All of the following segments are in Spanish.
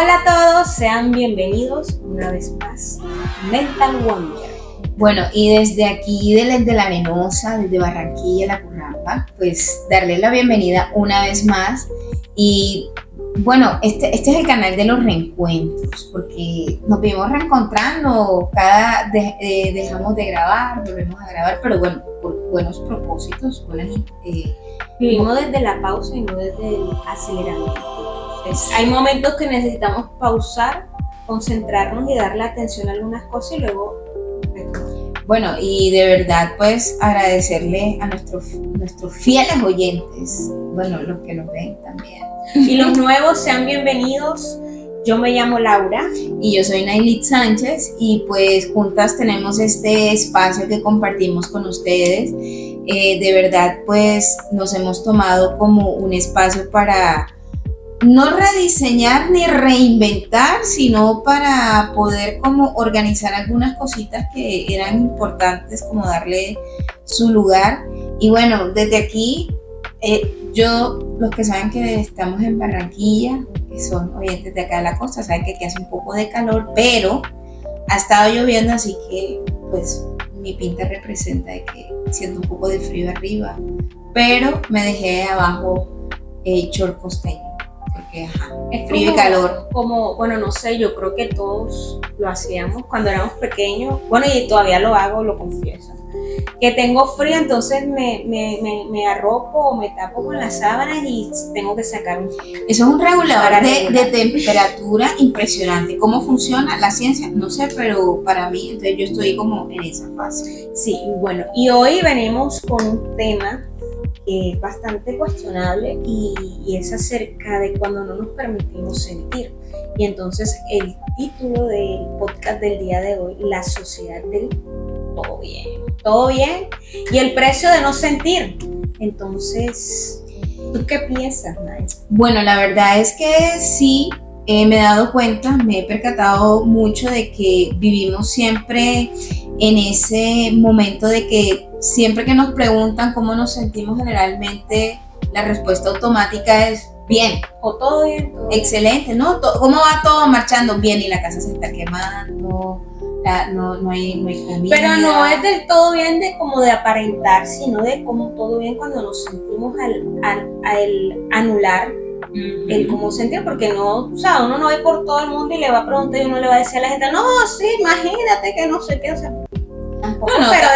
Hola a todos, sean bienvenidos una vez más a Mental Wonder. Bueno, y desde aquí, de la Arenosa, desde Barranquilla, La Curramba, pues darles la bienvenida una vez más. Y bueno, este es el canal de los reencuentros, porque nos vimos reencontrando, dejamos de grabar, volvemos a grabar, pero bueno, por buenos propósitos, Vivimos desde la pausa y no desde el aceleramiento. Hay momentos que necesitamos pausar, concentrarnos y darle atención a algunas cosas y luego bueno, y de verdad pues agradecerle a nuestros fieles oyentes, bueno, los que nos ven también. Y los nuevos, sean bienvenidos. Yo me llamo Laura. Y yo soy Naylit Sánchez, y pues juntas tenemos este espacio que compartimos con ustedes. De verdad pues nos hemos tomado como un espacio para no rediseñar ni reinventar, sino para poder como organizar algunas cositas que eran importantes, como darle su lugar. Y bueno, desde aquí, los que saben que estamos en Barranquilla, que son oyentes de acá de la costa, saben que aquí hace un poco de calor, pero ha estado lloviendo, así que pues mi pinta representa de que siento un poco de frío arriba, pero me dejé abajo short costeño. Porque es frío y calor. Bueno, no sé, yo creo que todos lo hacíamos cuando éramos pequeños. Bueno, y todavía lo hago, lo confieso. Que tengo frío, entonces me arropo o me tapo con las sábanas y tengo que sacar Eso es un regulador de temperatura impresionante. ¿Cómo funciona la ciencia? No sé, pero para mí, entonces yo estoy como en esa fase. Sí, bueno, y hoy venimos con un tema que es bastante cuestionable y es acerca de cuando no nos permitimos sentir. Y entonces el título del podcast del día de hoy, la sociedad del todo bien y el precio de no sentir. Entonces, ¿tú qué piensas, Nay? Bueno, la verdad es que sí, me he dado cuenta, me he percatado mucho de que vivimos siempre en ese momento de que siempre que nos preguntan cómo nos sentimos, generalmente la respuesta automática es bien. O todo bien. Excelente, ¿no? ¿Cómo va todo marchando? Bien, y la casa se está quemando, no hay comida. Pero no es del todo bien de como de aparentar, sino de como todo bien cuando nos sentimos al anular el cómo sentir, porque no, o sea, uno no va por todo el mundo y le va a preguntar y uno le va a decir a la gente, no, sí, imagínate que no sé qué, o sea,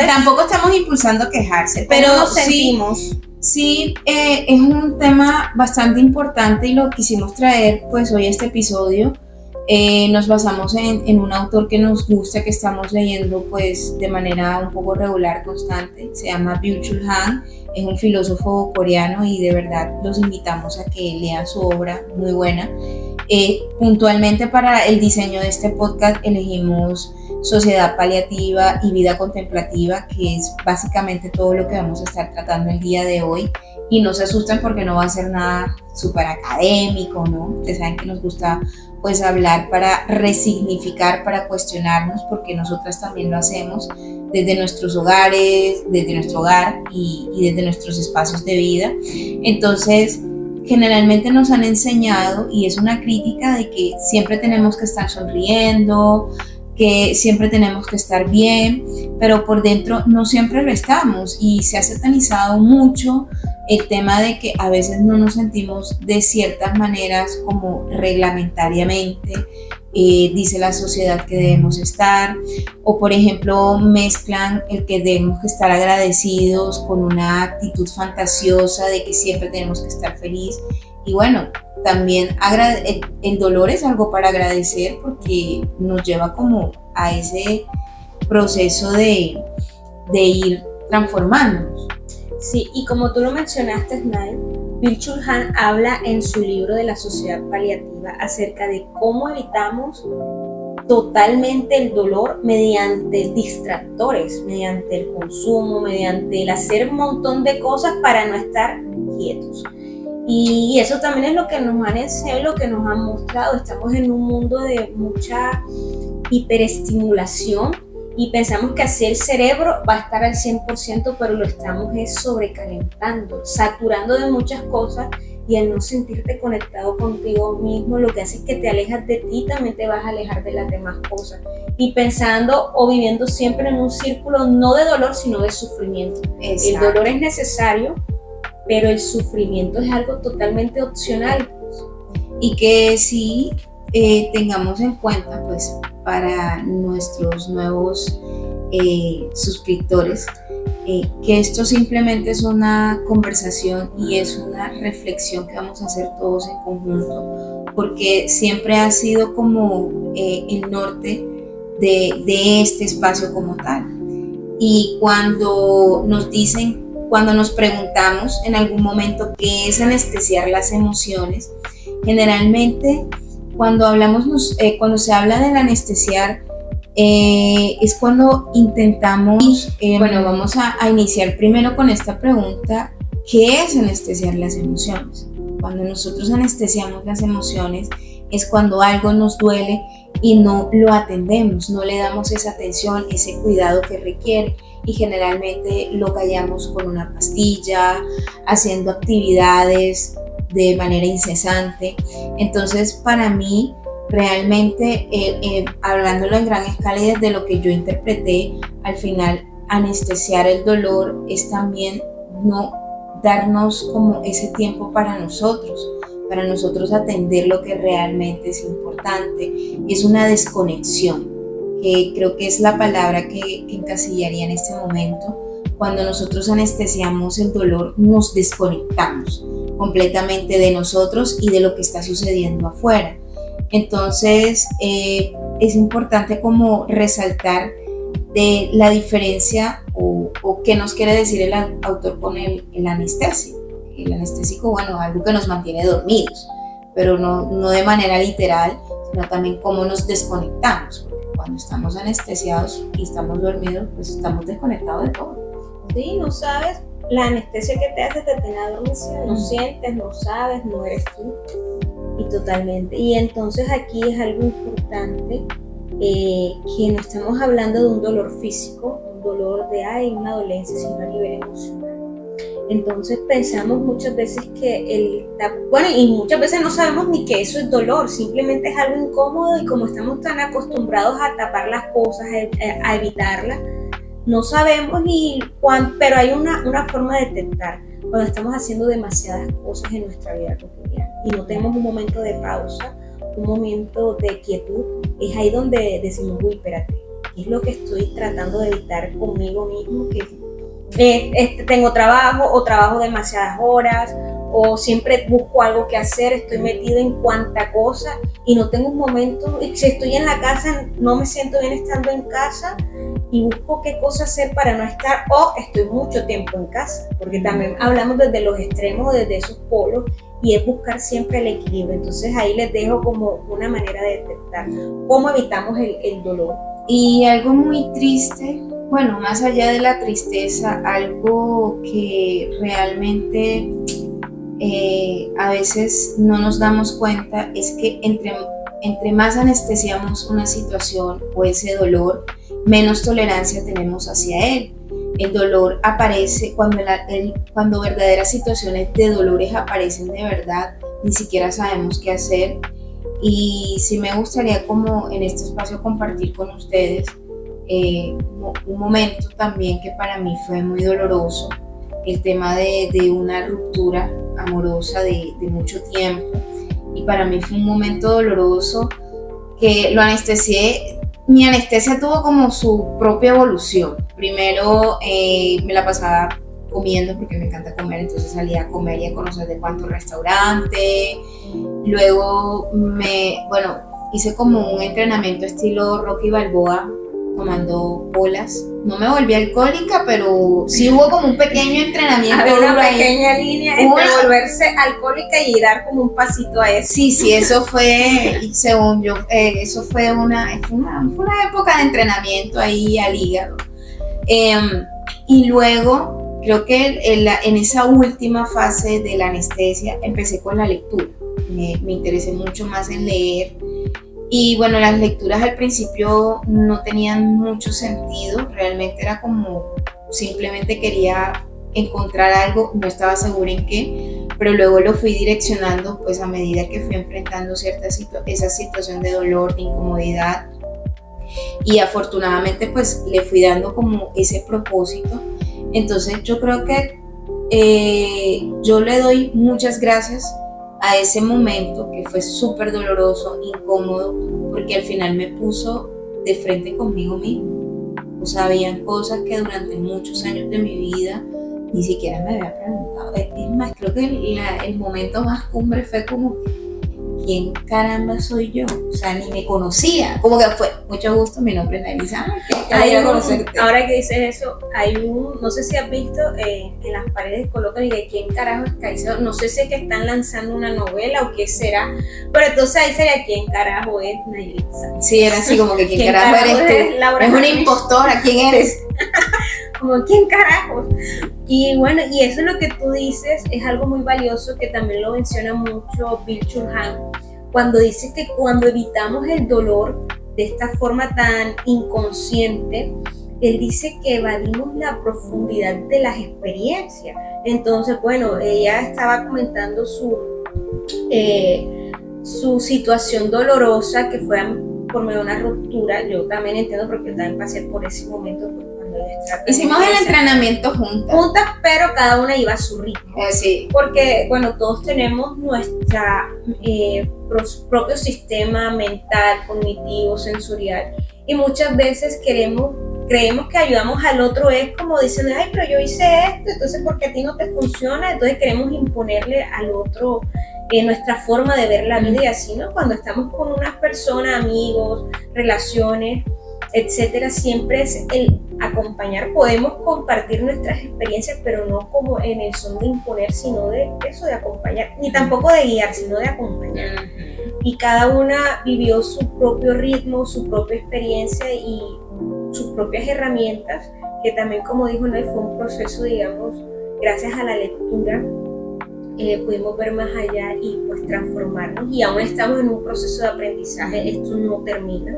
tampoco estamos impulsando a quejarse, pero nos sentimos. Sí, es un tema bastante importante y lo quisimos traer pues hoy a este episodio. Nos basamos en un autor que nos gusta, que estamos leyendo pues de manera un poco regular, constante. Se llama Byung-Chul Han, es un filósofo coreano y de verdad los invitamos a que lean su obra, muy buena. Puntualmente para el diseño de este podcast elegimos Sociedad Paliativa y Vida Contemplativa, que es básicamente todo lo que vamos a estar tratando el día de hoy. Y no se asusten porque no va a ser nada súper académico, ¿no? Ustedes saben que nos gusta pues hablar para resignificar, para cuestionarnos, porque nosotras también lo hacemos desde nuestros hogares, desde nuestro hogar y desde nuestros espacios de vida. Entonces, generalmente nos han enseñado, y es una crítica, de que siempre tenemos que estar sonriendo, que siempre tenemos que estar bien, pero por dentro no siempre lo estamos, y se ha satanizado mucho el tema de que a veces no nos sentimos de ciertas maneras como reglamentariamente dice la sociedad que debemos estar, o por ejemplo mezclan el que debemos que estar agradecidos con una actitud fantasiosa de que siempre tenemos que estar feliz. Y bueno, también el dolor es algo para agradecer, porque nos lleva como a ese proceso de ir transformándonos. Sí, y como tú lo mencionaste, Nay, Byung-Chul Han habla en su libro de la sociedad paliativa acerca de cómo evitamos totalmente el dolor mediante distractores, mediante el consumo, mediante el hacer un montón de cosas para no estar quietos. Y eso también es lo que nos han enseñado, lo que nos han mostrado. Estamos en un mundo de mucha hiperestimulación y pensamos que así el cerebro va a estar al 100%, pero lo estamos sobrecalentando, saturando de muchas cosas y al no sentirte conectado contigo mismo, lo que hace es que te alejas de ti, también te vas a alejar de las demás cosas. Y pensando o viviendo siempre en un círculo no de dolor, sino de sufrimiento. Exacto. El dolor es necesario, pero el sufrimiento es algo totalmente opcional. Y que sí tengamos en cuenta, pues, para nuestros nuevos suscriptores, que esto simplemente es una conversación y es una reflexión que vamos a hacer todos en conjunto, porque siempre ha sido como el norte de este espacio como tal. Y cuando nos dicen, cuando nos preguntamos en algún momento qué es anestesiar las emociones, generalmente cuando cuando se habla del anestesiar, es cuando intentamos, bueno, vamos a iniciar primero con esta pregunta: ¿qué es anestesiar las emociones? Cuando nosotros anestesiamos las emociones es cuando algo nos duele y no lo atendemos, no le damos esa atención, ese cuidado que requiere, y generalmente lo callamos con una pastilla, haciendo actividades de manera incesante. Entonces, para mí, realmente, hablándolo en gran escala y desde lo que yo interpreté, al final anestesiar el dolor es también no darnos como ese tiempo para nosotros atender lo que realmente es importante. Es una desconexión, que creo que es la palabra que encasillaría en este momento. Cuando nosotros anestesiamos el dolor, nos desconectamos completamente de nosotros y de lo que está sucediendo afuera. Entonces, es importante como resaltar de la diferencia o qué nos quiere decir el autor con el anestésico. El anestésico, bueno, algo que nos mantiene dormidos, pero no de manera literal, sino también cómo nos desconectamos, porque cuando estamos anestesiados y estamos dormidos, pues estamos desconectados de todo. Sí, no sabes, la anestesia que te hace te tiene adormecido, no sientes, no sabes, no eres tú. Y totalmente. Y entonces aquí es algo importante, que no estamos hablando de un dolor físico, un dolor de una dolencia, sino a nivel emocional. Entonces pensamos muchas veces que y muchas veces no sabemos ni que eso es dolor, simplemente es algo incómodo, y como estamos tan acostumbrados a tapar las cosas, a evitarlas, no sabemos pero hay una forma de detectar cuando estamos haciendo demasiadas cosas en nuestra vida cotidiana y no tenemos un momento de pausa, un momento de quietud. Es ahí donde decimos: uy, espérate, ¿qué es lo que estoy tratando de evitar conmigo mismo? Tengo trabajo, o trabajo demasiadas horas, o siempre busco algo que hacer, estoy metido en cuanta cosa y no tengo un momento. Si estoy en la casa, no me siento bien estando en casa y busco qué cosa hacer para no estar, o estoy mucho tiempo en casa, porque también hablamos desde los extremos, desde esos polos, y es buscar siempre el equilibrio. Entonces ahí les dejo como una manera de detectar cómo evitamos el dolor. Y algo muy triste, bueno, más allá de la tristeza, algo que realmente a veces no nos damos cuenta es que entre más anestesiamos una situación o ese dolor, menos tolerancia tenemos hacia él. El dolor aparece cuando verdaderas situaciones de dolores aparecen de verdad, ni siquiera sabemos qué hacer. Y sí me gustaría como en este espacio compartir con ustedes un momento también que para mí fue muy doloroso, el tema de una ruptura amorosa de mucho tiempo, y para mí fue un momento doloroso que lo anestesié. Mi anestesia tuvo como su propia evolución. Primero me la pasaba comiendo, porque me encanta comer, entonces salía a comer y a conocer de cuántos restaurantes. Luego hice como un entrenamiento estilo Rocky Balboa, tomando bolas. No me volví alcohólica, pero sí hubo como un pequeño entrenamiento. Había una pequeña línea entre volverse alcohólica y dar como un pasito a eso. Sí, eso fue, según yo, eso fue una época de entrenamiento ahí al hígado. Y luego, creo que en esa última fase de la anestesia, empecé con la lectura. Me interesé mucho más en leer. Y bueno, las lecturas al principio no tenían mucho sentido, realmente era como simplemente quería encontrar algo, no estaba segura en qué, pero luego lo fui direccionando pues a medida que fui enfrentando esa situación de dolor, de incomodidad, y afortunadamente pues le fui dando como ese propósito. Entonces yo creo que yo le doy muchas gracias a ese momento que fue súper doloroso, incómodo, porque al final me puso de frente conmigo mismo. O sea, habían cosas que durante muchos años de mi vida ni siquiera me había preguntado. Es más, creo que el momento más cumbre fue como, ¿quién caramba soy yo? O sea, ni me conocía. Como que fue, mucho gusto, mi nombre es Elisa. Ahora que dices eso, no sé si has visto, en las paredes colocan y de quién carajo es Caicedo. No sé si es que están lanzando una novela o qué será, pero entonces ahí sería quién carajo es Nayelitza. Sí, era así como que quién carajo eres tú. Laura es una impostora, ¿quién eres? Como quién carajo. Y bueno, y eso es lo que tú dices, es algo muy valioso que también lo menciona mucho Byung-Chul Han, cuando dice que cuando evitamos el dolor de esta forma tan inconsciente, él dice que evadimos la profundidad de las experiencias. Entonces, bueno, ella estaba comentando su situación dolorosa que fue por medio de una ruptura. Yo también entiendo porque yo también pasé por ese momento. Hicimos el entrenamiento juntas, pero cada una iba a su ritmo. Sí. Porque, bueno, todos tenemos nuestro propio sistema mental, cognitivo, sensorial, y muchas veces creemos que ayudamos al otro, es como dicen, ay, pero yo hice esto, entonces porque a ti no te funciona, entonces queremos imponerle al otro nuestra forma de ver la vida, y así, ¿no? Cuando estamos con unas personas, amigos, relaciones, etcétera, siempre es el acompañar. Podemos compartir nuestras experiencias, pero no como en el son de imponer, sino de eso, de acompañar, ni tampoco de guiar, sino de acompañar. Y cada una vivió su propio ritmo, su propia experiencia y sus propias herramientas, que también, como dijo Noé, fue un proceso, digamos, gracias a la lectura pudimos ver más allá y pues transformarnos, y aún estamos en un proceso de aprendizaje, esto no termina.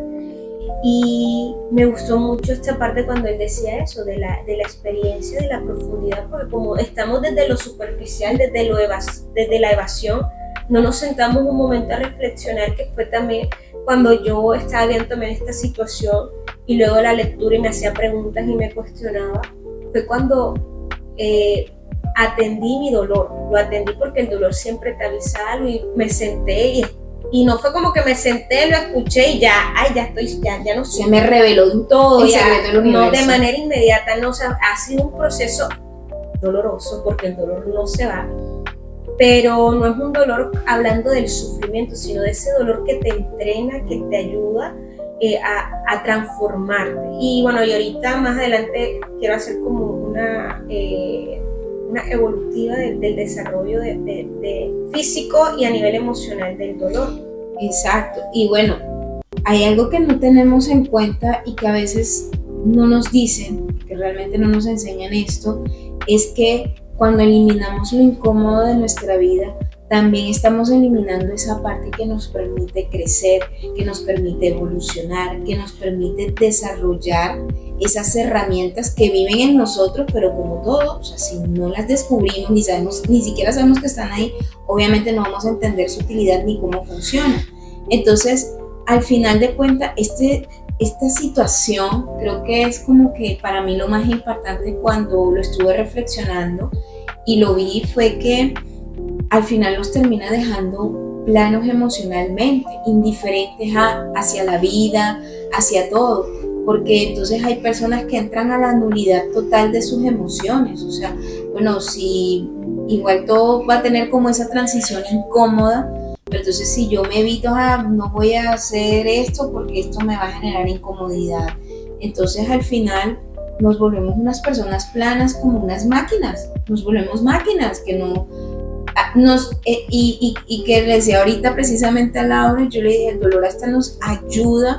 Y me gustó mucho esta parte cuando él decía eso, de la experiencia, de la profundidad, porque como estamos desde lo superficial, desde la evasión, no nos sentamos un momento a reflexionar, que fue también cuando yo estaba viendo también esta situación y luego la lectura y me hacía preguntas y me cuestionaba, fue cuando atendí mi dolor. Lo atendí porque el dolor siempre te avisa algo, y me senté y no fue como que me senté, lo escuché y ya no sé. Se me reveló todo, el secreto del universo. No de manera inmediata, no, o sea, ha sido un proceso doloroso porque el dolor no se va, pero no es un dolor hablando del sufrimiento, sino de ese dolor que te entrena, que te ayuda a transformarte. Y bueno, y ahorita más adelante quiero hacer como una evolutiva del desarrollo de físico y a nivel emocional del dolor. Exacto. Y bueno, hay algo que no tenemos en cuenta y que a veces no nos dicen, que realmente no nos enseñan esto, es que cuando eliminamos lo incómodo de nuestra vida, también estamos eliminando esa parte que nos permite crecer, que nos permite evolucionar, que nos permite desarrollar esas herramientas que viven en nosotros, pero como todo, o sea, si no las descubrimos, ni siquiera sabemos que están ahí, obviamente no vamos a entender su utilidad ni cómo funciona. Entonces, al final de cuentas, esta situación creo que es como que para mí lo más impactante cuando lo estuve reflexionando y lo vi, fue que al final nos termina dejando planos emocionalmente, indiferentes hacia la vida, hacia todo, porque entonces hay personas que entran a la nulidad total de sus emociones. O sea, bueno, si igual todo va a tener como esa transición incómoda, pero entonces si yo me evito, no voy a hacer esto porque esto me va a generar incomodidad, entonces al final nos volvemos unas personas planas, como unas máquinas, nos volvemos máquinas que no y que le decía ahorita precisamente a Laura, yo le dije, el dolor hasta nos ayuda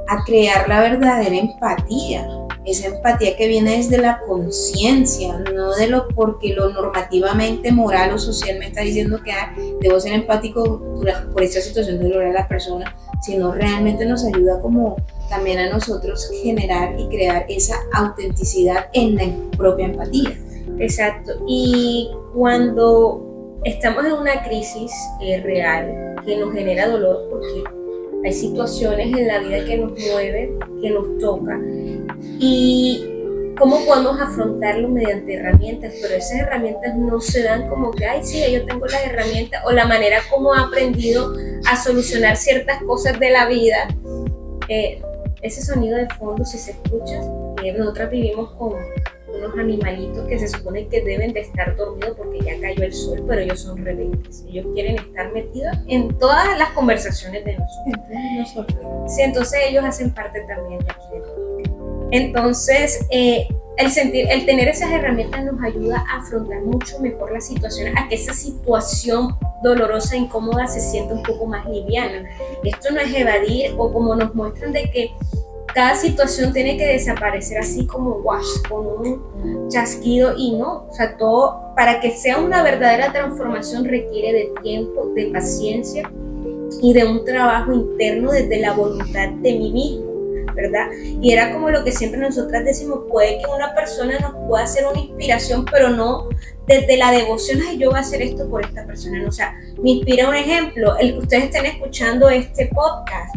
a crear la verdadera empatía, esa empatía que viene desde la conciencia, no de porque lo normativamente moral o social me está diciendo que debo ser empático por esta situación de dolor a la persona, sino realmente nos ayuda como también a nosotros generar y crear esa autenticidad en la propia empatía. Exacto. Y cuando estamos en una crisis real que nos genera dolor porque hay situaciones en la vida que nos mueven, que nos tocan, y cómo podemos afrontarlo mediante herramientas, pero esas herramientas no se dan como que, ay, sí, yo tengo las herramientas, o la manera como he aprendido a solucionar ciertas cosas de la vida. Ese sonido de fondo, si se escucha, nosotras vivimos con unos animalitos que se supone que deben de estar dormidos porque ya cayó el sol, pero ellos son rebeldes. Ellos quieren estar metidos en todas las conversaciones de nosotros. Sí, entonces ellos hacen parte también de aquí. Entonces, el tener esas herramientas nos ayuda a afrontar mucho mejor las situaciones, a que esa situación dolorosa, incómoda, se sienta un poco más liviana. Esto no es evadir, o como nos muestran de que cada situación tiene que desaparecer así como wash, con un chasquido, y no, o sea, todo para que sea una verdadera transformación requiere de tiempo, de paciencia y de un trabajo interno desde la voluntad de mí mismo, ¿verdad? Y era como lo que siempre nosotras decimos, puede que una persona nos pueda hacer una inspiración, pero no desde la devoción, ay, yo voy a hacer esto por esta persona, no, o sea, me inspira un ejemplo, el que ustedes estén escuchando este podcast,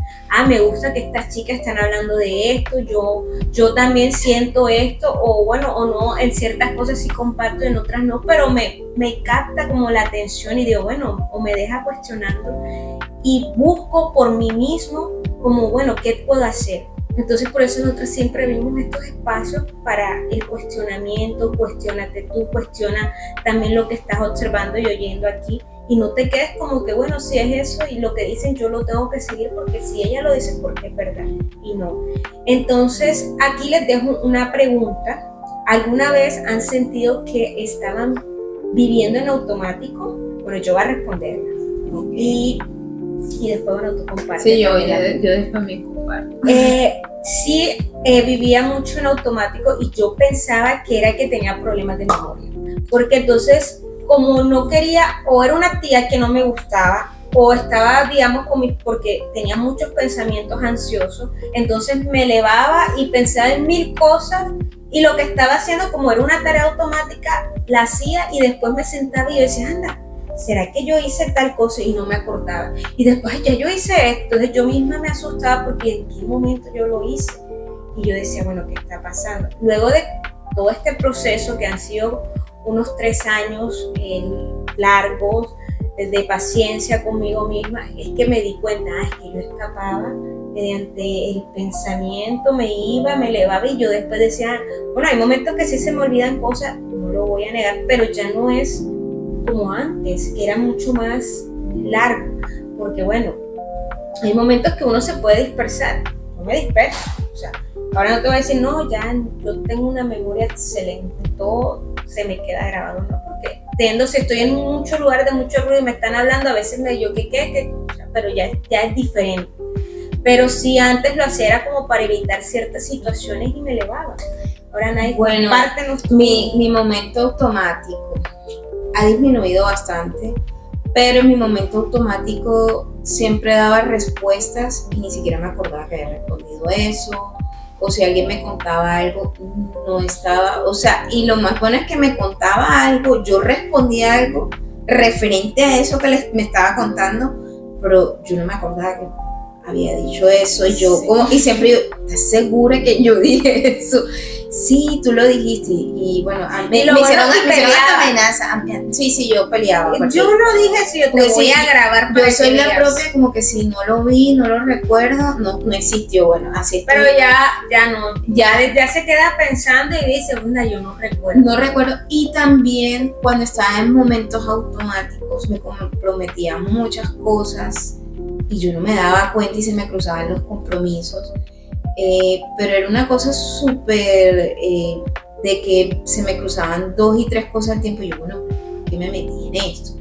me gusta que estas chicas están hablando de esto, yo también siento esto, o bueno, o no, en ciertas cosas sí comparto, en otras no, pero me capta como la atención y digo, bueno, o me deja cuestionando y busco por mí mismo como, bueno, ¿qué puedo hacer? Entonces por eso nosotros siempre vimos estos espacios para el cuestionamiento, cuestiónate tú, cuestiona también lo que estás observando y oyendo aquí, y no te quedes como que bueno, si es eso y lo que dicen yo lo tengo que seguir porque si ella lo dice porque es verdad, y no. Entonces aquí les dejo una pregunta. ¿Alguna vez han sentido que estaban viviendo en automático? Bueno, yo voy a responderla, y después bueno, tú compartes. Sí, yo después me comparto. Sí, vivía mucho en automático y yo pensaba que era que tenía problemas de memoria, porque entonces como no quería, o era una actividad que no me gustaba, o estaba, digamos, porque tenía muchos pensamientos ansiosos, entonces me elevaba y pensaba en 1000 cosas, y lo que estaba haciendo, como era una tarea automática, la hacía y después me sentaba y yo decía, anda, ¿será que yo hice tal cosa? Y no me acordaba. Y después ya yo hice esto, entonces yo misma me asustaba porque en qué momento yo lo hice. Y yo decía, bueno, ¿qué está pasando? Luego de todo este proceso que han sido unos 3 años largos de paciencia conmigo misma, es que me di cuenta, es que yo escapaba mediante el pensamiento, me iba, me elevaba, y yo después decía, bueno, hay momentos que sí se me olvidan cosas, no lo voy a negar, pero ya no es como antes, que era mucho más largo, porque bueno, hay momentos que uno se puede dispersar. Yo me disperso, o sea, ahora no te voy a decir, no, ya yo tengo una memoria excelente, todo se me queda grabado, ¿no? Porque si estoy en muchos lugares de mucho ruido y me están hablando, a veces me digo, ¿qué? Pero ya es diferente. Pero si antes lo hacía era como para evitar ciertas situaciones y me elevaba. Ahora nadie compártenos tú. Mi momento automático ha disminuido bastante, pero en mi momento automático siempre daba respuestas y ni siquiera me acordaba que había respondido eso, o si alguien me contaba algo, no estaba, o sea, y lo más bueno es que me contaba algo, yo respondía algo referente a eso que me estaba contando, pero yo no me acordaba que había dicho eso, y yo y siempre yo, ¿estás segura que yo dije eso? Sí, tú lo dijiste, y bueno, me hicieron esta amenaza. Sí, yo peleaba. Yo no dije si yo te voy a grabar. Yo soy la propia, como que si no lo vi, no lo recuerdo, no existió, bueno, así estoy. Pero ya no, ya se queda pensando y dice, yo no recuerdo. No recuerdo, y también cuando estaba en momentos automáticos me comprometía muchas cosas y yo no me daba cuenta y se me cruzaban los compromisos. Pero era una cosa súper de que se me cruzaban 2 y 3 cosas al tiempo y yo, bueno, ¿qué me metí en esto?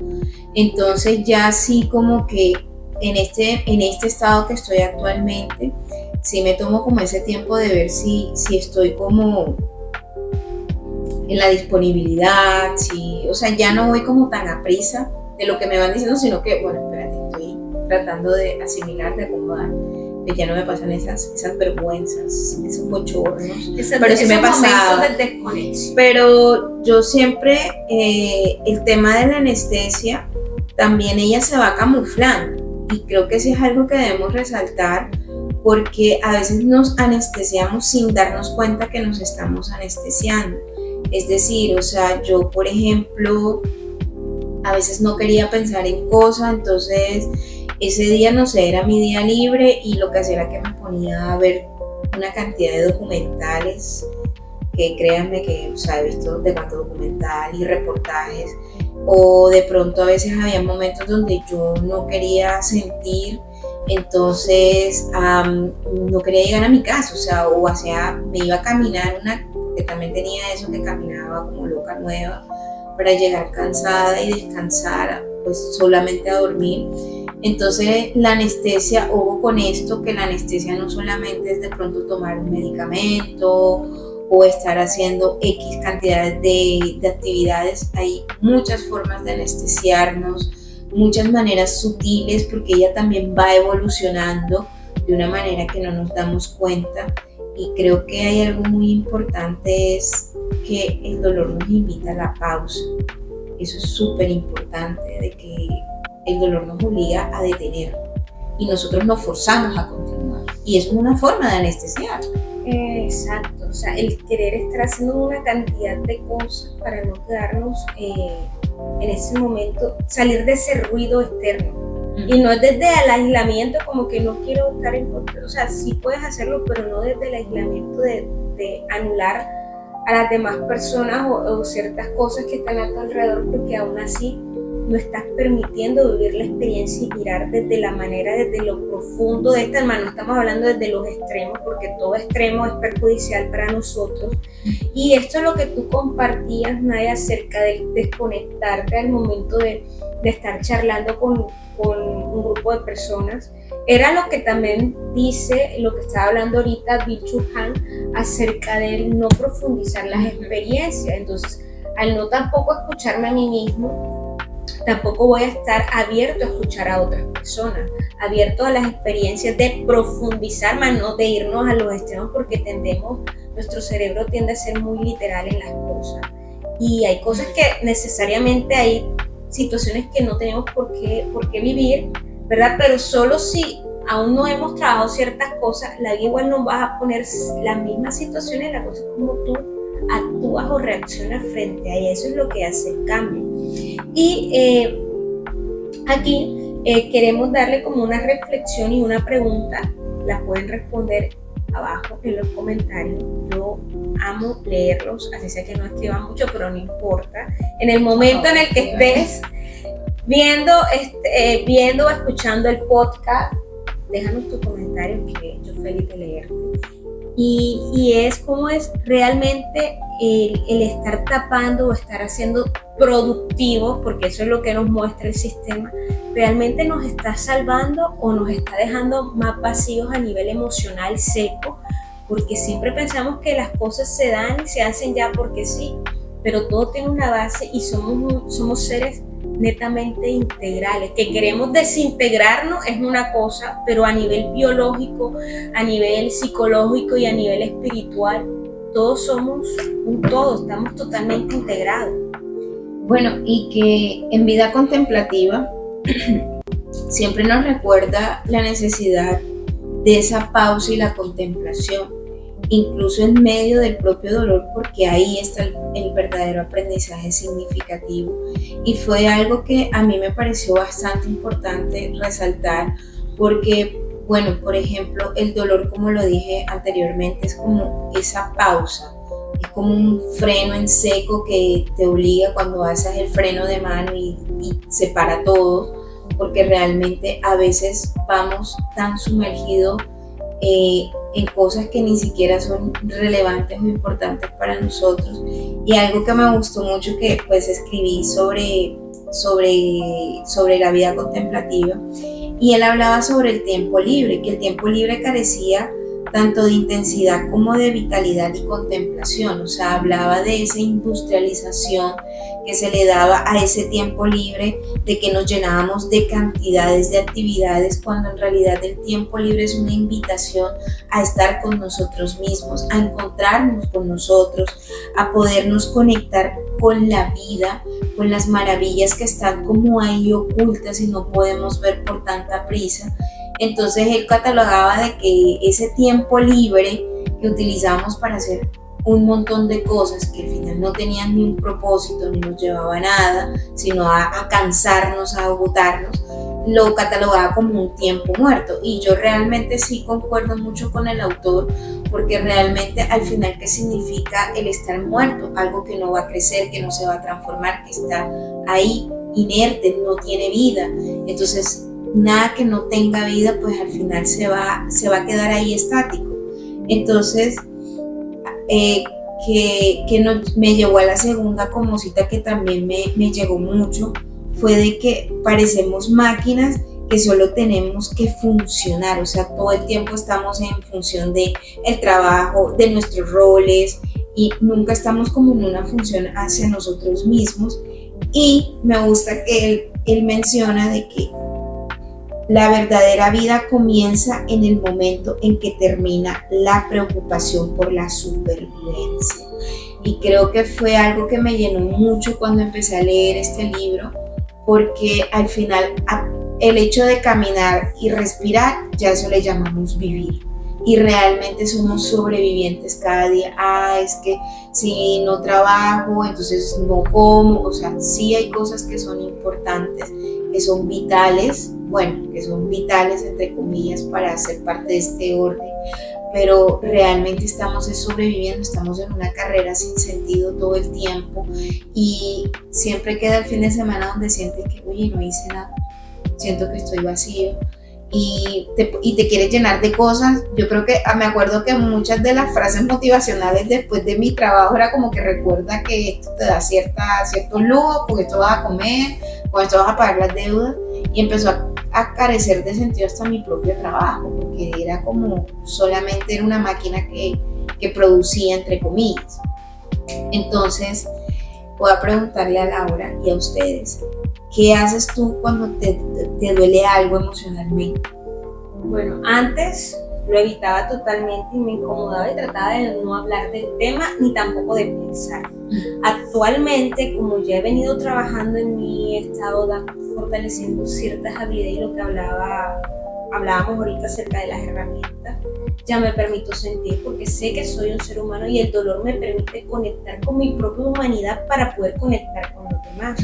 Entonces ya sí, como que en este estado que estoy actualmente, sí me tomo como ese tiempo de ver si estoy como en la disponibilidad, o sea, ya no voy como tan a prisa de lo que me van diciendo, sino que, bueno, espérate, estoy tratando de asimilar, de acomodar. que ya no me pasan esas vergüenzas, esos bochornos, Ese- pero sí me esos pasaba. momentos de desconexión. Pero yo siempre, el tema de la anestesia, también ella se va camuflando y creo que sí es algo que debemos resaltar porque a veces nos anestesiamos sin darnos cuenta que nos estamos anestesiando. Es decir, o sea, yo por ejemplo, a veces no quería pensar en cosas, entonces ese día, no sé, era mi día libre y lo que hacía era que me ponía a ver una cantidad de documentales, que créanme que, o sea, he visto de cuánto documental y reportajes, o de pronto a veces había momentos donde yo no quería sentir, entonces no quería llegar a mi casa, o sea, me iba a caminar que también tenía eso, que caminaba como loca nueva, para llegar cansada y descansar, pues solamente a dormir. Entonces la anestesia, ojo con esto, que la anestesia no solamente es de pronto tomar un medicamento o estar haciendo X cantidades de actividades, hay muchas formas de anestesiarnos, muchas maneras sutiles, porque ella también va evolucionando de una manera que no nos damos cuenta. Y creo que hay algo muy importante, es que el dolor nos invita a la pausa. Eso es súper importante, de que el dolor nos obliga a detener y nosotros nos forzamos a continuar. Y es una forma de anestesiar. Exacto, o sea, el querer estar haciendo una cantidad de cosas para no quedarnos en ese momento, salir de ese ruido externo. Y no es desde el aislamiento como que no quiero estar en control, o sea, sí puedes hacerlo, pero no desde el aislamiento de anular a las demás personas o ciertas cosas que están a tu alrededor, porque aún así no estás permitiendo vivir la experiencia y mirar desde la manera, desde lo profundo de esta, hermano. No estamos hablando desde los extremos, porque todo extremo es perjudicial para nosotros. Y esto es lo que tú compartías, Naya, acerca de desconectarte al momento de estar charlando con un grupo de personas. Era lo que también dice, lo que estaba hablando ahorita Byung-Chul Han, acerca de no profundizar las experiencias. Entonces, al no tampoco escucharme a mí mismo, tampoco voy a estar abierto a escuchar a otras personas, abierto a las experiencias de profundizar, más no de irnos a los extremos, porque nuestro cerebro tiende a ser muy literal en las cosas. Y hay cosas que necesariamente hay situaciones que no tenemos por qué vivir, ¿verdad? Pero solo si aún no hemos trabajado ciertas cosas, la vida igual nos va a poner las mismas situaciones, la cosa es como tú actúas o reaccionas frente a ella. Eso es lo que hace el cambio. Y aquí queremos darle como una reflexión y una pregunta, la pueden responder abajo en los comentarios. Yo amo leerlos, así sea que no escriban mucho, pero no importa. En el momento en el que estés viendo o escuchando el podcast, déjanos tu comentario, que yo feliz de leerte. Y es como es realmente el estar tapando o estar haciendo productivo, porque eso es lo que nos muestra el sistema, realmente nos está salvando o nos está dejando más vacíos a nivel emocional, seco, porque siempre pensamos que las cosas se dan y se hacen ya porque sí, pero todo tiene una base y somos seres netamente integrales. Que queremos desintegrarnos es una cosa, pero a nivel biológico, a nivel psicológico y a nivel espiritual, todos somos un todo, estamos totalmente integrados. Bueno, y que en vida contemplativa siempre nos recuerda la necesidad de esa pausa y la contemplación, incluso en medio del propio dolor, porque ahí está el verdadero aprendizaje significativo. Y fue algo que a mí me pareció bastante importante resaltar, porque, bueno, por ejemplo, el dolor, como lo dije anteriormente, es como esa pausa, es como un freno en seco que te obliga cuando haces el freno de mano y se para todo, porque realmente a veces vamos tan sumergidos en cosas que ni siquiera son relevantes o importantes para nosotros. Y algo que me gustó mucho, que pues escribí sobre la vida contemplativa, y él hablaba sobre el tiempo libre, que el tiempo libre carecía tanto de intensidad como de vitalidad y contemplación. O sea, hablaba de esa industrialización que se le daba a ese tiempo libre, de que nos llenábamos de cantidades de actividades, cuando en realidad el tiempo libre es una invitación a estar con nosotros mismos, a encontrarnos con nosotros, a podernos conectar con la vida, con las maravillas que están como ahí ocultas y no podemos ver por tanta prisa. Entonces él catalogaba de que ese tiempo libre que utilizamos para hacer un montón de cosas que al final no tenían ni un propósito ni nos llevaba a nada, sino a cansarnos, a agotarnos, lo catalogaba como un tiempo muerto. Y yo realmente sí concuerdo mucho con el autor, porque realmente al final, ¿qué significa el estar muerto? Algo que no va a crecer, que no se va a transformar, que está ahí inerte, no tiene vida. Entonces nada que no tenga vida pues al final se va a quedar ahí estático. Entonces me llevó a la segunda como cita que también me llegó mucho, fue de que parecemos máquinas que solo tenemos que funcionar. O sea, todo el tiempo estamos en función de el trabajo, de nuestros roles, y nunca estamos como en una función hacia nosotros mismos. Y me gusta que él menciona de que la verdadera vida comienza en el momento en que termina la preocupación por la supervivencia. Y creo que fue algo que me llenó mucho cuando empecé a leer este libro, porque al final el hecho de caminar y respirar, ya eso le llamamos vivir. Y realmente somos sobrevivientes cada día. Es que si no trabajo, entonces no como. O sea, sí hay cosas que son importantes, que son vitales, que son vitales entre comillas para ser parte de este orden, pero realmente estamos sobreviviendo, estamos en una carrera sin sentido todo el tiempo, y siempre queda el fin de semana donde sientes que, oye, no hice nada, siento que estoy vacío, y te quieres llenar de cosas. Yo creo que me acuerdo que muchas de las frases motivacionales después de mi trabajo era como que recuerda que esto te da ciertos lujos, porque esto vas a comer, con esto vas a pagar las deudas, y empezó a carecer de sentido hasta mi propio trabajo, porque era como solamente era una máquina que producía, entre comillas. Entonces voy a preguntarle a Laura y a ustedes, ¿qué haces tú cuando te duele algo emocionalmente? Bueno, antes lo evitaba totalmente y me incomodaba y trataba de no hablar del tema ni tampoco de pensar. Actualmente, como ya he venido trabajando en mi estado, fortaleciendo ciertas habilidades, y lo que hablábamos ahorita acerca de las herramientas, ya me permito sentir, porque sé que soy un ser humano y el dolor me permite conectar con mi propia humanidad para poder conectar con los demás.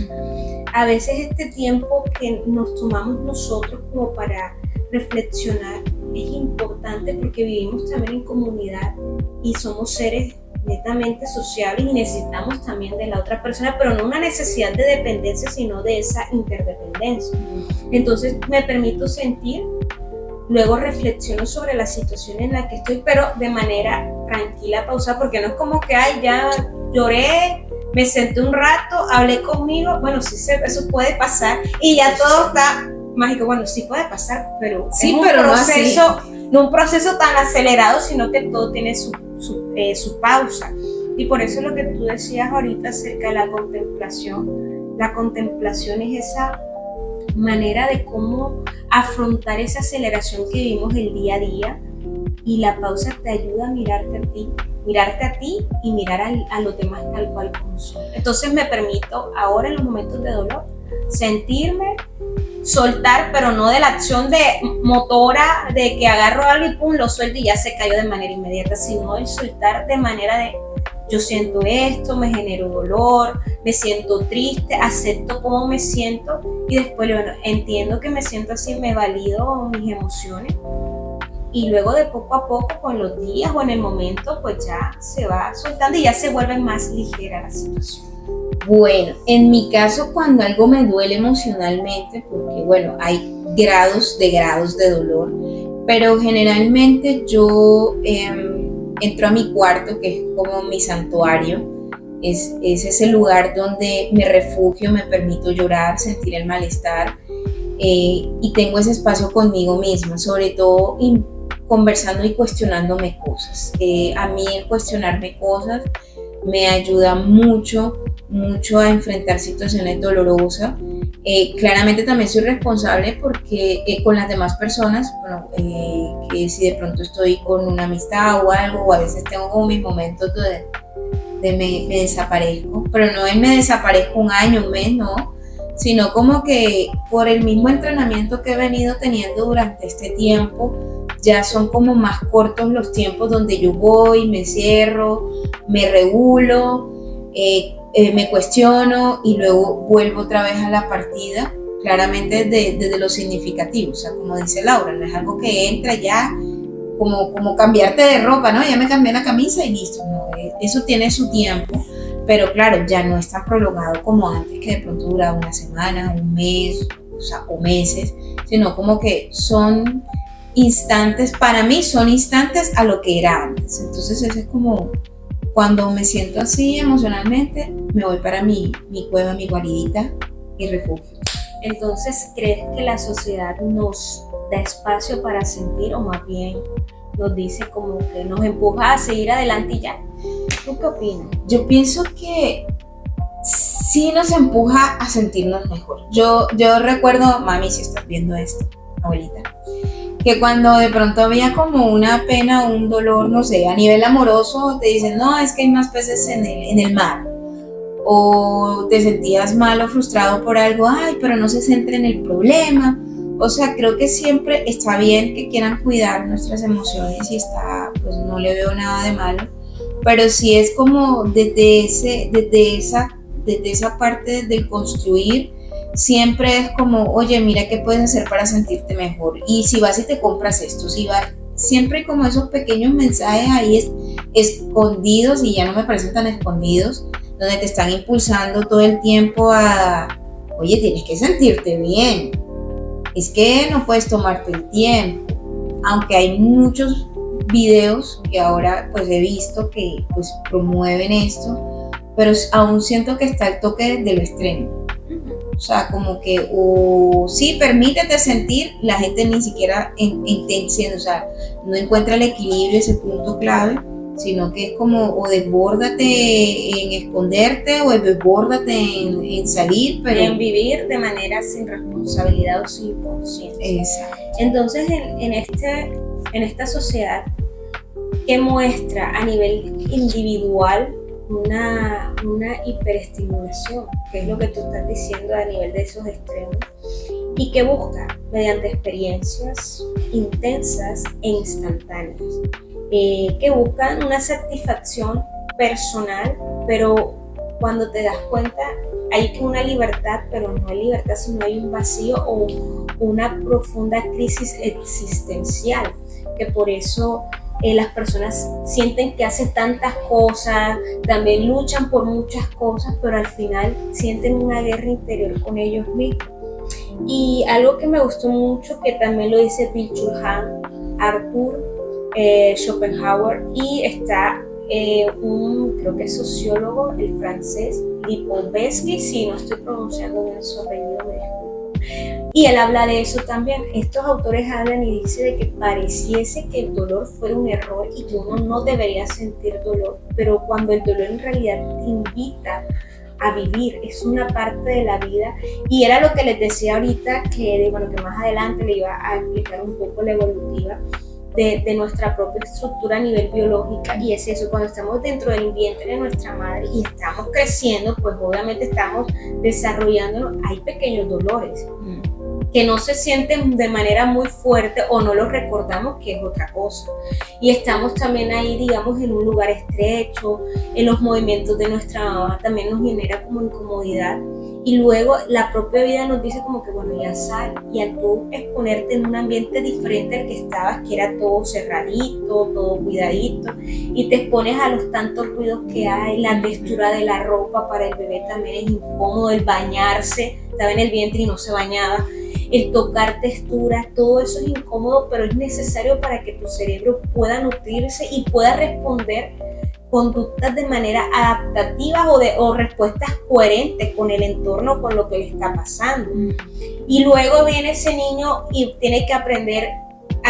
A veces este tiempo que nos tomamos nosotros como para reflexionar es importante, porque vivimos también en comunidad y somos seres netamente sociables y necesitamos también de la otra persona, pero no una necesidad de dependencia, sino de esa interdependencia. Entonces me permito sentir, luego reflexiono sobre la situación en la que estoy, pero de manera tranquila, pausada, porque no es como que ya lloré, me senté un rato, hablé conmigo. Bueno, sí, eso puede pasar y ya todo está mágico. Bueno, sí puede pasar, pero sí, es un pero proceso, no un proceso tan acelerado, sino que todo tiene su pausa. Y por eso lo que tú decías ahorita acerca de la contemplación es esa manera de cómo afrontar esa aceleración que vivimos el día a día, y la pausa te ayuda a mirarte a ti y mirar a los demás tal cual como son. Entonces me permito ahora, en los momentos de dolor, sentirme, soltar, pero no de la acción de motora de que agarro algo y pum, lo suelto y ya se cayó de manera inmediata, sino el soltar de manera de yo siento esto, me genero dolor, me siento triste, acepto cómo me siento, y después entiendo que me siento así, me valido mis emociones, y luego de poco a poco, con los días o en el momento, pues ya se va soltando y ya se vuelve más ligera la situación. Bueno, en mi caso, cuando algo me duele emocionalmente, porque hay grados de dolor, pero generalmente yo entro a mi cuarto, que es como mi santuario, es ese lugar donde me refugio, me permito llorar, sentir el malestar, y tengo ese espacio conmigo misma, sobre todo conversando y cuestionándome cosas. A mí el cuestionarme cosas me ayuda mucho a enfrentar situaciones dolorosas. Claramente también soy responsable porque con las demás personas, bueno, que si de pronto estoy con una amistad o algo, o a veces tengo como mis momentos de me desaparezco, pero no es me desaparezco un año, un mes, no, sino como que por el mismo entrenamiento que he venido teniendo durante este tiempo, ya son como más cortos los tiempos donde yo voy, me cierro, me regulo, me cuestiono y luego vuelvo otra vez a la partida, claramente desde lo significativo, o sea, como dice Laura, no es algo que entra ya como cambiarte de ropa, ¿no? Ya me cambié la camisa y listo, no, eso tiene su tiempo, pero claro, ya no es tan prolongado como antes, que de pronto duraba una semana, un mes, o meses, sino como que son instantes, para mí son instantes a lo que era antes. Entonces ese es como cuando me siento así emocionalmente, me voy para mi cueva, mi guaridita y refugio. Entonces, ¿crees que la sociedad nos da espacio para sentir, o más bien nos dice como que nos empuja a seguir adelante y ya? ¿Tú qué opinas? Yo pienso que sí nos empuja a sentirnos mejor. Yo recuerdo, mami, si estás viendo esto, abuelita, que cuando de pronto había como una pena o un dolor, no sé, a nivel amoroso, te dicen, no, es que hay más peces en el mar. O te sentías mal o frustrado por algo, ay, pero no se centre en el problema. O sea, creo que siempre está bien que quieran cuidar nuestras emociones y está, pues no le veo nada de malo. Pero sí es como desde esa parte del construir, siempre es como, oye, mira qué puedes hacer para sentirte mejor. Y si vas y te compras esto, si vas, siempre como esos pequeños mensajes ahí escondidos, y ya no me parecen tan escondidos, donde te están impulsando todo el tiempo a, oye, tienes que sentirte bien. Es que no puedes tomarte el tiempo. Aunque hay muchos videos que ahora pues he visto que pues promueven esto, pero aún siento que está el toque del extremo. O sea, como que, o sí, permítete sentir, la gente ni siquiera o sea, no encuentra el equilibrio, ese punto clave, sino que es como, o desbórdate en esconderte, o desbórdate en salir, pero en vivir de manera sin responsabilidad o sin conciencia. Exacto. Entonces, en esta sociedad, ¿qué muestra a nivel individual una hiperestimulación? ¿Qué es lo que tú estás diciendo a nivel de esos extremos? ¿Y qué busca? Mediante experiencias intensas e instantáneas, que buscan una satisfacción personal, pero cuando te das cuenta hay una libertad, pero no hay libertad, sino hay un vacío o una profunda crisis existencial, que por eso las personas sienten que hacen tantas cosas, también luchan por muchas cosas, pero al final sienten una guerra interior con ellos mismos. Y algo que me gustó mucho, que también lo dice Byung-Chul Han, Arthur Schopenhauer, y está creo que es sociólogo, el francés, Lipovetsky, si no estoy pronunciando bien su apellido, me disculpo. Y él habla de eso también. Estos autores hablan y dicen de que pareciese que el dolor fue un error y que uno no debería sentir dolor, pero cuando el dolor en realidad te invita a vivir, es una parte de la vida. Y era lo que les decía ahorita, que más adelante le iba a explicar un poco la evolutiva de nuestra propia estructura a nivel biológica, y es eso, cuando estamos dentro del vientre de nuestra madre y estamos creciendo, pues obviamente estamos desarrollándonos, hay pequeños dolores que no se sienten de manera muy fuerte o no los recordamos, que es otra cosa. Y estamos también ahí, digamos, en un lugar estrecho, en los movimientos de nuestra mamá también nos genera como incomodidad. Y luego la propia vida nos dice como que bueno, ya sal, y al tú exponerte en un ambiente diferente al que estabas, que era todo cerradito, todo cuidadito, y te expones a los tantos ruidos que hay, la textura de la ropa para el bebé también es incómodo, el bañarse, estaba en el vientre y no se bañaba, el tocar texturas, todo eso es incómodo, pero es necesario para que tu cerebro pueda nutrirse y pueda responder conductas de manera adaptativa o respuestas coherentes con el entorno, con lo que le está pasando. Y luego viene ese niño y tiene que aprender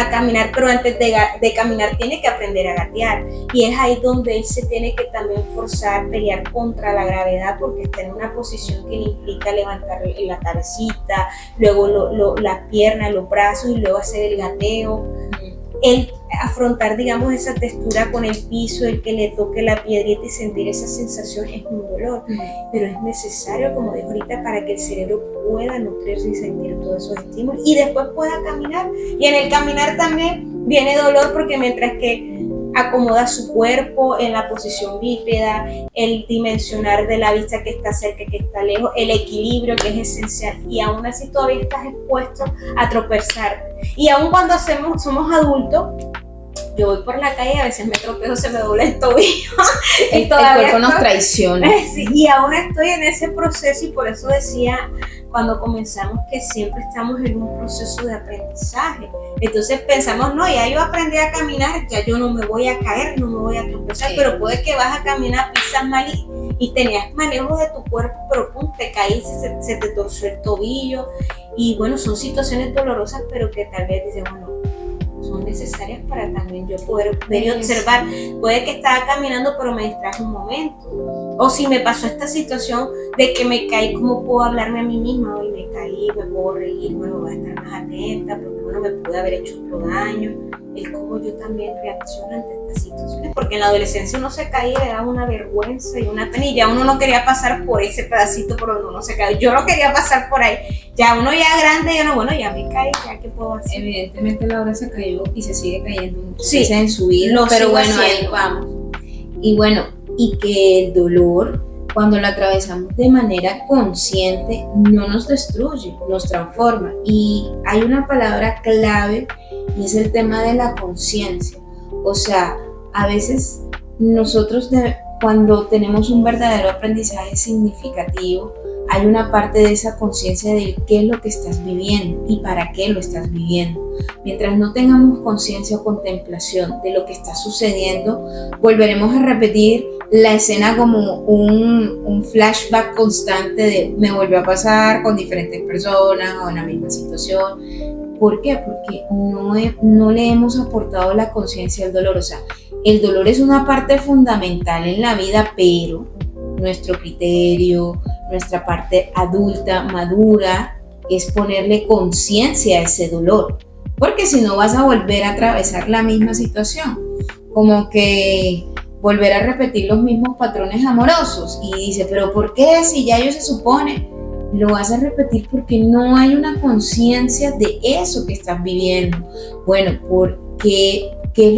a caminar, pero antes de caminar tiene que aprender a gatear. Y es ahí donde él se tiene que también forzar, pelear contra la gravedad, porque está en una posición que le implica levantar la cabecita, luego las piernas, los brazos y luego hacer el gateo. El afrontar, digamos, esa textura con el piso, el que le toque la piedrita y sentir esa sensación es un dolor, pero es necesario, como dijo ahorita, para que el cerebro pueda nutrirse y sentir todos esos estímulos y después pueda caminar. Y en el caminar también viene dolor, porque mientras que acomoda su cuerpo en la posición bípeda, el dimensionar de la vista que está cerca, que está lejos, el equilibrio que es esencial, y aún así todavía estás expuesto a tropezarte. Y aún cuando somos adultos, yo voy por la calle y a veces me tropezo, se me dobla el tobillo. El cuerpo nos traiciona. Sí, y aún estoy en ese proceso, y por eso decía cuando comenzamos que siempre estamos en un proceso de aprendizaje. Entonces pensamos, no, ya yo aprendí a caminar, ya yo no me voy a caer, no me voy a tropezar, sí. Pero puede que vas a caminar, pisas mal y tenías manejo de tu cuerpo, pero pum, te caíste, se te torció el tobillo. Y bueno, son situaciones dolorosas, pero que tal vez dices, bueno, son necesarias para también yo poder ver y observar. Puede que estaba caminando, pero me distraje un momento. O si me pasó esta situación de que me caí, ¿cómo puedo hablarme a mí misma? Hoy me caí, me puedo reír, bueno, voy a estar más atenta, porque bueno, me pude haber hecho otro daño. El cómo yo también reacciono ante estas situaciones, porque en la adolescencia uno se caía, era una vergüenza y una pena, y ya uno no quería pasar por ese pedacito por donde uno se cae. Yo no quería pasar por ahí. Ya uno ya grande, yo no, bueno, ya me caí, ya qué puedo hacer. Evidentemente Laura se cayó y se sigue cayendo muchas sí, veces en su vida, pero bueno, ahí vamos. Y bueno, y que el dolor, cuando lo atravesamos de manera consciente, no nos destruye, nos transforma. Y hay una palabra clave, y es el tema de la conciencia. O sea, a veces nosotros cuando tenemos un verdadero aprendizaje significativo, hay una parte de esa conciencia de qué es lo que estás viviendo y para qué lo estás viviendo. Mientras no tengamos conciencia o contemplación de lo que está sucediendo, volveremos a repetir la escena como un flashback constante de me volvió a pasar con diferentes personas o en la misma situación. ¿Por qué? Porque no le hemos aportado la conciencia al dolor. O sea, el dolor es una parte fundamental en la vida, pero nuestro criterio, nuestra parte adulta, madura, es ponerle conciencia a ese dolor. Porque si no vas a volver a atravesar la misma situación. Como que volver a repetir los mismos patrones amorosos. Y dice, ¿pero por qué? Si ya ello se supone. Lo vas a repetir porque no hay una conciencia de eso que estás viviendo. Bueno, ¿por qué? ¿Qué es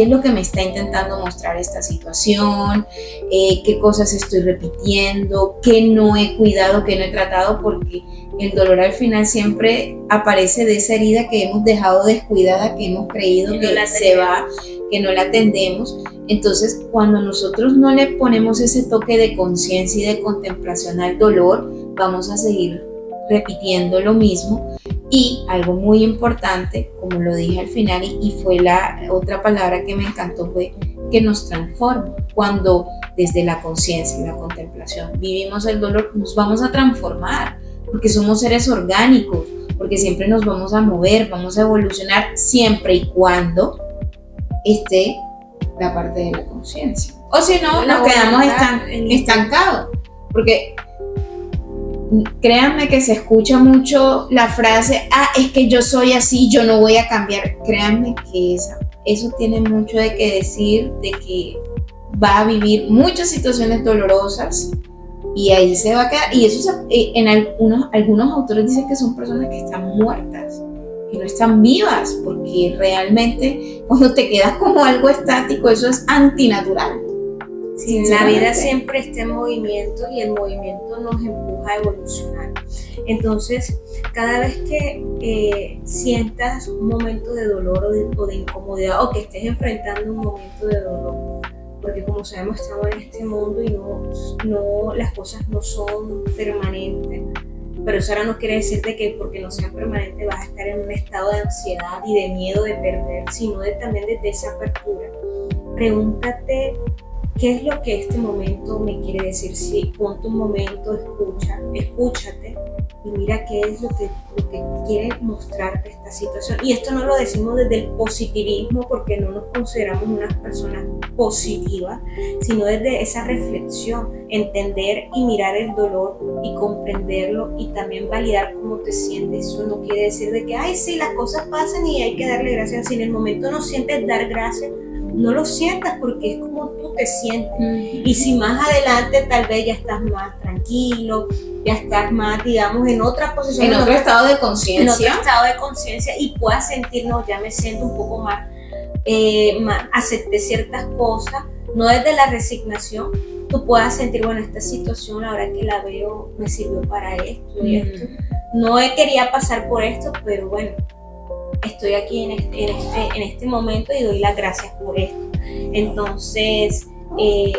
lo que me está intentando mostrar esta situación? ¿Qué cosas estoy repitiendo? ¿Qué no he cuidado? ¿Qué no he tratado? Porque el dolor al final siempre aparece de esa herida que hemos dejado descuidada, que hemos creído que se va, que no la atendemos. Entonces, cuando nosotros no le ponemos ese toque de conciencia y de contemplación al dolor, vamos a seguir repitiendo lo mismo. Y algo muy importante, como lo dije al final, y fue la otra palabra que me encantó, fue que nos transforma. Cuando desde la conciencia y la contemplación vivimos el dolor, nos vamos a transformar, porque somos seres orgánicos, porque siempre nos vamos a mover, vamos a evolucionar, siempre y cuando esté la parte de la conciencia. O si no, nos quedamos estancados, porque créanme que se escucha mucho la frase, es que yo soy así, yo no voy a cambiar. Créanme que eso tiene mucho de que decir, de que va a vivir muchas situaciones dolorosas y ahí se va a quedar. Y eso en algunos autores dicen que son personas que están muertas, que no están vivas, porque realmente cuando te quedas como algo estático, eso es antinatural. Sí, la vida siempre está en movimiento y el movimiento nos empuja a evolucionar. Entonces, cada vez que sientas un momento de dolor o de incomodidad, o que estés enfrentando un momento de dolor, porque como sabemos estamos en este mundo y no las cosas no son permanentes, pero eso ahora no quiere decir de que porque no sean permanentes vas a estar en un estado de ansiedad y de miedo de perder, sino también desde esa apertura. Pregúntate ¿qué es lo que este momento me quiere decir? Si ponte un momento, escúchate y mira qué es lo que quiere mostrarte esta situación. Y esto no lo decimos desde el positivismo porque no nos consideramos unas personas positivas, sino desde esa reflexión, entender y mirar el dolor y comprenderlo y también validar cómo te sientes. Eso no quiere decir de que, ay, sí, las cosas pasan y hay que darle gracias. Si en el momento no sientes dar gracias, no lo sientas porque es como tú te sientes. Y si más adelante tal vez ya estás más tranquilo, ya estás más, digamos, en otra posición, en otro estado de conciencia, y puedas sentir, no, ya me siento un poco más, acepté ciertas cosas, no desde la resignación, tú puedas sentir, bueno, esta situación ahora que la veo me sirvió para esto y esto, no quería pasar por esto, pero bueno, estoy aquí en este momento y doy las gracias por esto. Entonces,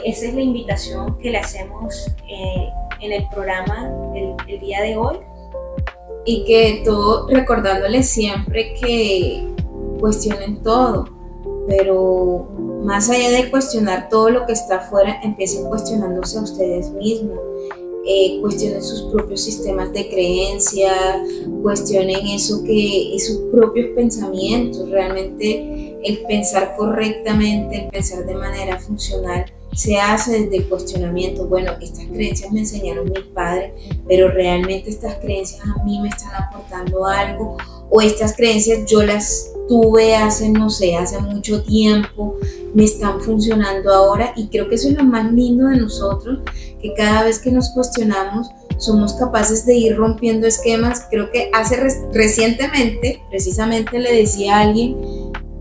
esa es la invitación que le hacemos en el programa el día de hoy. Y que todo, recordándoles siempre que cuestionen todo, pero más allá de cuestionar todo lo que está afuera, empiecen cuestionándose a ustedes mismos. Cuestionen sus propios sistemas de creencia, cuestionen eso que es sus propios pensamientos. Realmente el pensar correctamente, el pensar de manera funcional se hace desde el cuestionamiento. Bueno, estas creencias me enseñaron mis padres, pero realmente estas creencias a mí me están aportando algo, o estas creencias yo las tuve hace mucho tiempo, me están funcionando ahora. Y creo que eso es lo más lindo de nosotros, que cada vez que nos cuestionamos somos capaces de ir rompiendo esquemas. Creo que recientemente, precisamente le decía a alguien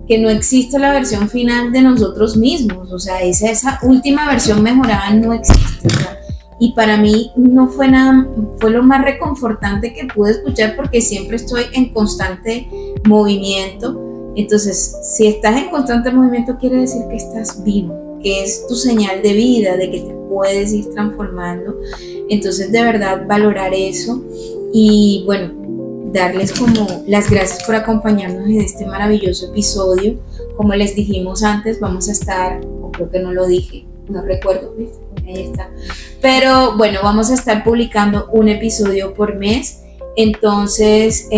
que no existe la versión final de nosotros mismos, o sea, esa última versión mejorada no existe, o sea, y para mí no fue nada, fue lo más reconfortante que pude escuchar, porque siempre estoy en constante movimiento. Entonces, si estás en constante movimiento, quiere decir que estás vivo, que es tu señal de vida, de que te puedes ir transformando. Entonces, de verdad, valorar eso y, bueno, darles como las gracias por acompañarnos en este maravilloso episodio. Como les dijimos antes, vamos a estar, o creo que no lo dije, no recuerdo, ¿viste? Ahí está. Pero bueno, vamos a estar publicando un episodio por mes. Entonces,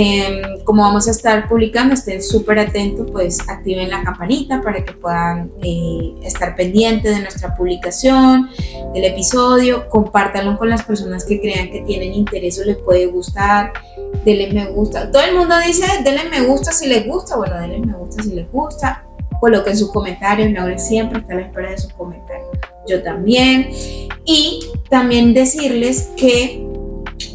como vamos a estar publicando, estén súper atentos, pues activen la campanita para que puedan estar pendientes de nuestra publicación, del episodio. Compártanlo con las personas que crean que tienen interés o les puede gustar. Denle me gusta. Todo el mundo dice, denle me gusta si les gusta. Bueno, denle me gusta si les gusta. Coloquen sus comentarios. Laura siempre está a la espera de sus comentarios. Yo también. Y también decirles que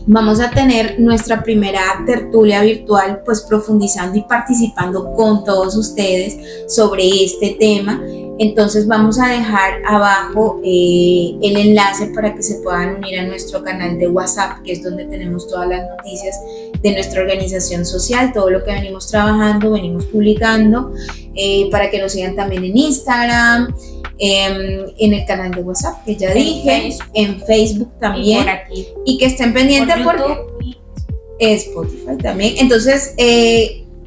vamos a tener nuestra primera tertulia virtual, pues profundizando y participando con todos ustedes sobre este tema. Entonces vamos a dejar abajo el enlace para que se puedan unir a nuestro canal de WhatsApp, que es donde tenemos todas las noticias de nuestra organización social, todo lo que venimos trabajando, venimos publicando, para que nos sigan también en Instagram, en el canal de WhatsApp que ya dije, en Facebook también, y que estén pendientes porque Spotify también. Entonces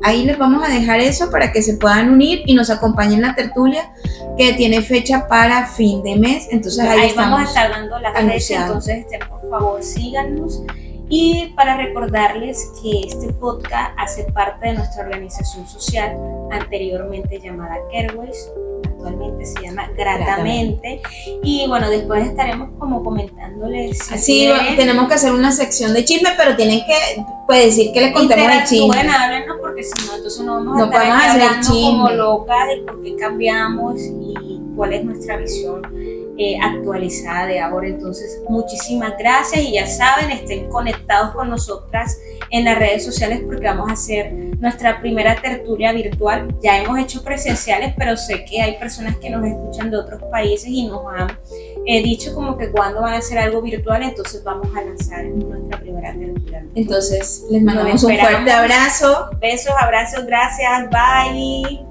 ahí les vamos a dejar eso para que se puedan unir y nos acompañen en la tertulia, que tiene fecha para fin de mes. Entonces ahí vamos a estar dando la fecha. Entonces por favor síganos. Y para recordarles que este podcast hace parte de nuestra organización social, anteriormente llamada Careways, actualmente se llama Gratamente. Y bueno, después estaremos como comentándoles. Sí, tenemos que hacer una sección de chisme, pero tienen que decir que les contemos el chisme. Bueno, háblenos, porque si no, entonces no vamos a estar hablando como locas de por qué cambiamos y cuál es nuestra visión actualizada de ahora. Entonces, muchísimas gracias, y ya saben, estén conectados con nosotras en las redes sociales, porque vamos a hacer nuestra primera tertulia virtual. Ya hemos hecho presenciales, pero sé que hay personas que nos escuchan de otros países y nos han dicho como que cuando van a hacer algo virtual. Entonces vamos a lanzar nuestra primera tertulia. Entonces les mandamos un fuerte abrazo. Besos, abrazos, gracias, bye.